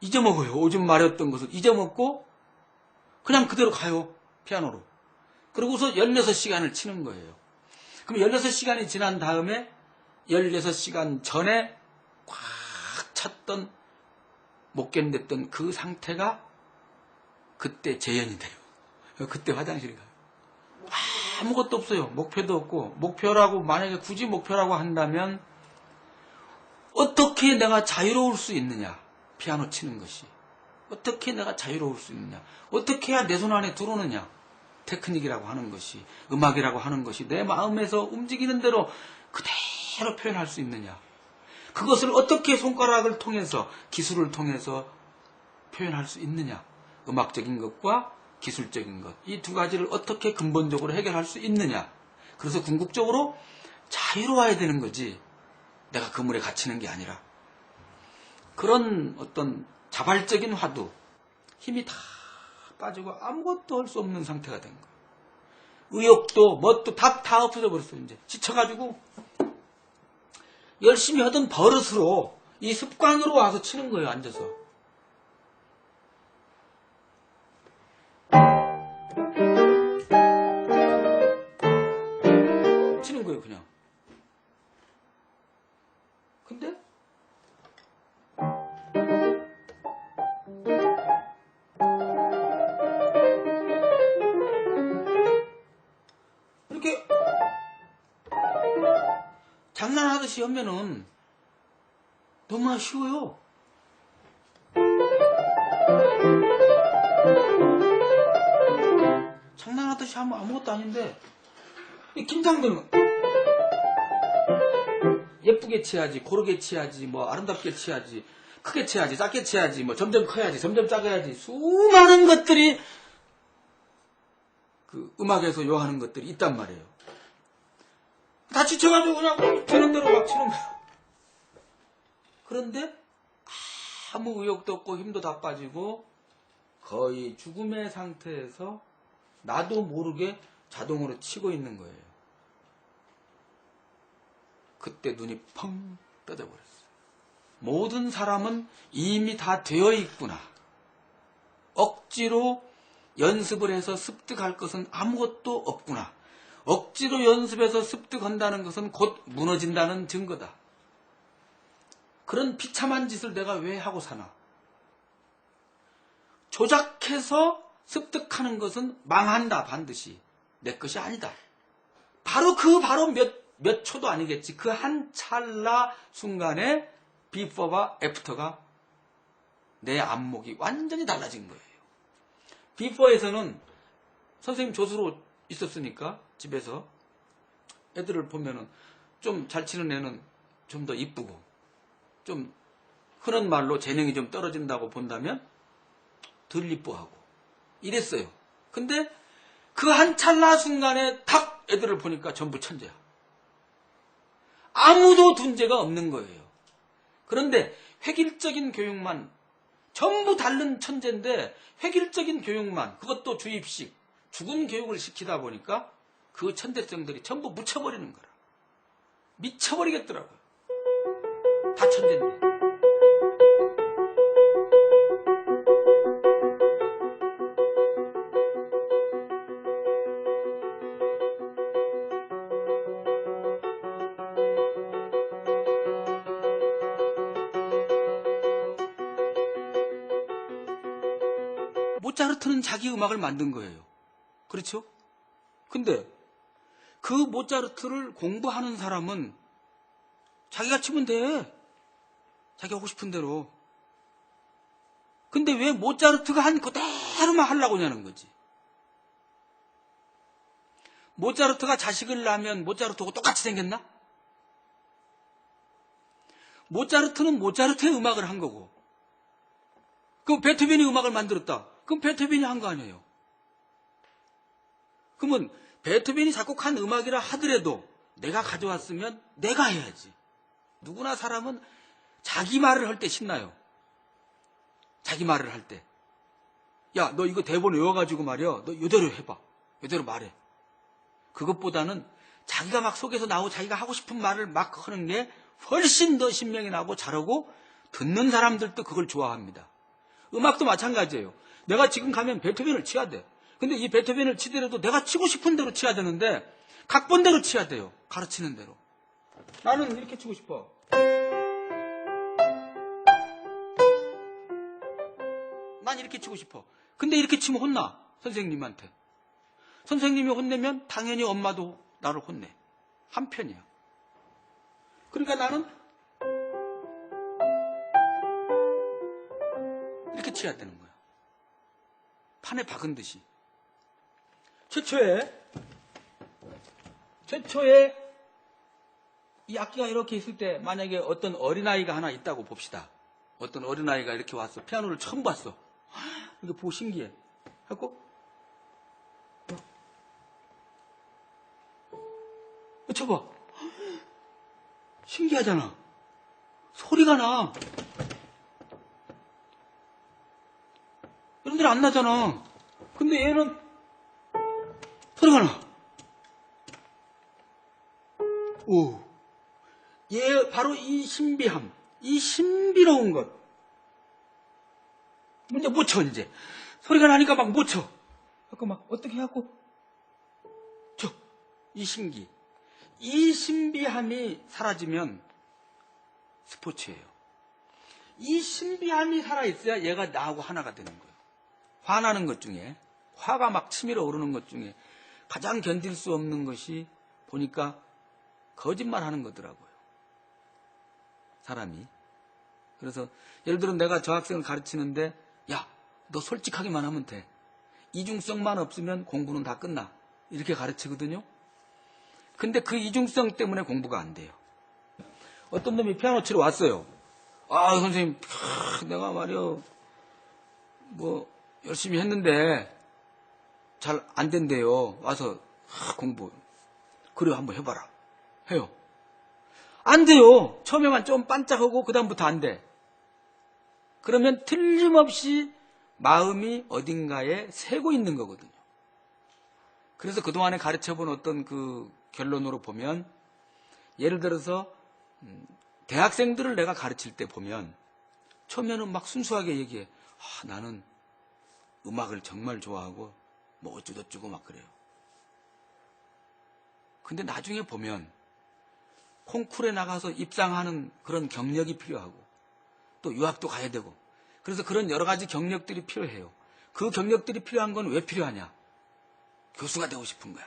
잊어먹어요. 오줌 마렸던 것을 잊어먹고 그냥 그대로 가요. 피아노로. 그러고서 16시간을 치는 거예요. 그럼 16시간이 지난 다음에 16시간 전에 꽉 찼던 못 견뎠던 그 상태가 그때 재현이 돼요. 그때 화장실 가요. 아무것도 없어요. 목표도 없고, 목표라고 만약에 굳이 목표라고 한다면 어떻게 내가 자유로울 수 있느냐. 피아노 치는 것이. 어떻게 내가 자유로울 수 있느냐. 어떻게 해야 내 손 안에 들어오느냐. 테크닉이라고 하는 것이, 음악이라고 하는 것이 내 마음에서 움직이는 대로 그대로 표현할 수 있느냐. 그것을 어떻게 손가락을 통해서, 기술을 통해서 표현할 수 있느냐. 음악적인 것과 기술적인 것. 이 두 가지를 어떻게 근본적으로 해결할 수 있느냐. 그래서 궁극적으로 자유로워야 되는 거지. 내가 그물에 갇히는 게 아니라. 그런 어떤 자발적인 화두, 힘이 다 빠지고 아무것도 할 수 없는 상태가 된 거예요. 의욕도 뭣도 다 없어져 버렸어요. 이제 지쳐가지고 열심히 하던 버릇으로 이 습관으로 와서 치는 거예요. 앉아서. 치는 거예요. 그냥. 근데 이렇게 장난하듯이 하면은 너무나 쉬워요. 장난하듯이 하면 아무것도 아닌데 긴장되면 예쁘게 치야지, 고르게 치야지, 뭐 아름답게 치야지, 크게 치야지, 작게 치야지, 뭐 점점 커야지, 점점 작아야지, 수많은 것들이 그 음악에서 요하는 것들이 있단 말이에요. 다 지쳐가지고 그냥 되는 대로 막 치는 거예요. 그런데 아무 의욕도 없고 힘도 다 빠지고 거의 죽음의 상태에서 나도 모르게 자동으로 치고 있는 거예요. 그때 눈이 펑 떠져버렸어요. 모든 사람은 이미 다 되어 있구나. 억지로 연습을 해서 습득할 것은 아무것도 없구나. 억지로 연습해서 습득한다는 것은 곧 무너진다는 증거다. 그런 비참한 짓을 내가 왜 하고 사나? 조작해서 습득하는 것은 망한다, 반드시. 내 것이 아니다. 바로 몇 초도 아니겠지. 그 한 찰나 순간에 비포와 애프터가 내 안목이 완전히 달라진 거예요. 비포에서는 선생님 조수로 있었으니까 집에서 애들을 보면은 좀 잘 치는 애는 좀 더 이쁘고 좀 흔한 말로 재능이 좀 떨어진다고 본다면 덜 이뻐하고 이랬어요. 근데 그 한 찰나 순간에 탁 애들을 보니까 전부 천재야. 아무도 둔재가 없는 거예요. 그런데 획일적인 교육만, 전부 다른 천재인데 획일적인 교육만, 그것도 주입식, 죽은 교육을 시키다 보니까 그 천재성들이 전부 묻혀버리는 거라. 미쳐버리겠더라고요. 다 천재인데. 모차르트는 자기 음악을 만든 거예요. 그렇죠? 근데 그 모차르트를 공부하는 사람은 자기가 치면 돼. 자기가 하고 싶은 대로. 근데 왜 모차르트가 한 그대로만 하려고 하냐는 거지. 모차르트가 자식을 낳으면 모차르트하고 똑같이 생겼나? 모차르트는 모차르트의 음악을 한 거고, 그 베토벤이 음악을 만들었다. 그럼 베토벤이 한 거 아니에요. 그러면 베토벤이 작곡한 음악이라 하더라도 내가 가져왔으면 내가 해야지. 누구나 사람은 자기 말을 할 때 신나요. 자기 말을 할 때. 야, 너 이거 대본 외워가지고 말이야. 너 이대로 해봐. 이대로 말해. 그것보다는 자기가 막 속에서 나오고 자기가 하고 싶은 말을 막 하는 게 훨씬 더 신명이 나고 잘하고 듣는 사람들도 그걸 좋아합니다. 음악도 마찬가지예요. 내가 지금 가면 베토벤을 쳐야 돼. 근데 이 베토벤을 치더라도 내가 치고 싶은 대로 쳐야 되는데 각본대로 쳐야 돼요. 가르치는 대로. 나는 이렇게 치고 싶어. 난 이렇게 치고 싶어. 근데 이렇게 치면 혼나. 선생님한테. 선생님이 혼내면 당연히 엄마도 나를 혼내. 한편이야. 그러니까 나는 이렇게 쳐야 되는 거야. 판에 박은 듯이. 최초에 이 악기가 이렇게 있을 때 만약에 어떤 어린아이가 하나 있다고 봅시다. 어떤 어린아이가 이렇게 왔어. 피아노를 처음 봤어. 이거 보고 신기해. 하고 쳐봐. 신기하잖아. 소리가 나. 여러분들 안 나잖아. 근데 얘는 소리가 나. 오. 얘 바로 이 신비함, 이 신비로운 것. 이제 못 쳐, 이제. 소리가 나니까 막 못 쳐. 하고 막 어떻게 하고 쳐. 이 신기. 이 신비함이 사라지면 스포츠예요. 이 신비함이 살아있어야 얘가 나하고 하나가 되는 거예요. 화나는 것 중에, 화가 막 치밀어 오르는 것 중에 가장 견딜 수 없는 것이 보니까 거짓말 하는 거더라고요. 사람이. 그래서 예를 들어 내가 저 학생을 가르치는데 야, 너 솔직하게만 하면 돼. 이중성만 없으면 공부는 다 끝나. 이렇게 가르치거든요. 근데 그 이중성 때문에 공부가 안 돼요. 어떤 놈이 피아노 치러 왔어요. 아, 선생님, 내가 말이요, 열심히 했는데 잘 안 된대요. 와서 공부. 그래, 한번 해봐라. 해요. 안 돼요. 처음에만 좀 반짝하고 그다음부터 안 돼. 그러면 틀림없이 마음이 어딘가에 새고 있는 거거든요. 그래서 그동안에 가르쳐본 어떤 그 결론으로 보면 예를 들어서 대학생들을 내가 가르칠 때 보면 처음에는 막 순수하게 얘기해. 나는 음악을 정말 좋아하고 뭐 어쩌고저쩌고 막 그래요. 근데 나중에 보면 콩쿠르에 나가서 입상하는 그런 경력이 필요하고 또 유학도 가야 되고 그래서 그런 여러 가지 경력들이 필요해요. 그 경력들이 필요한 건 왜 필요하냐? 교수가 되고 싶은 거야.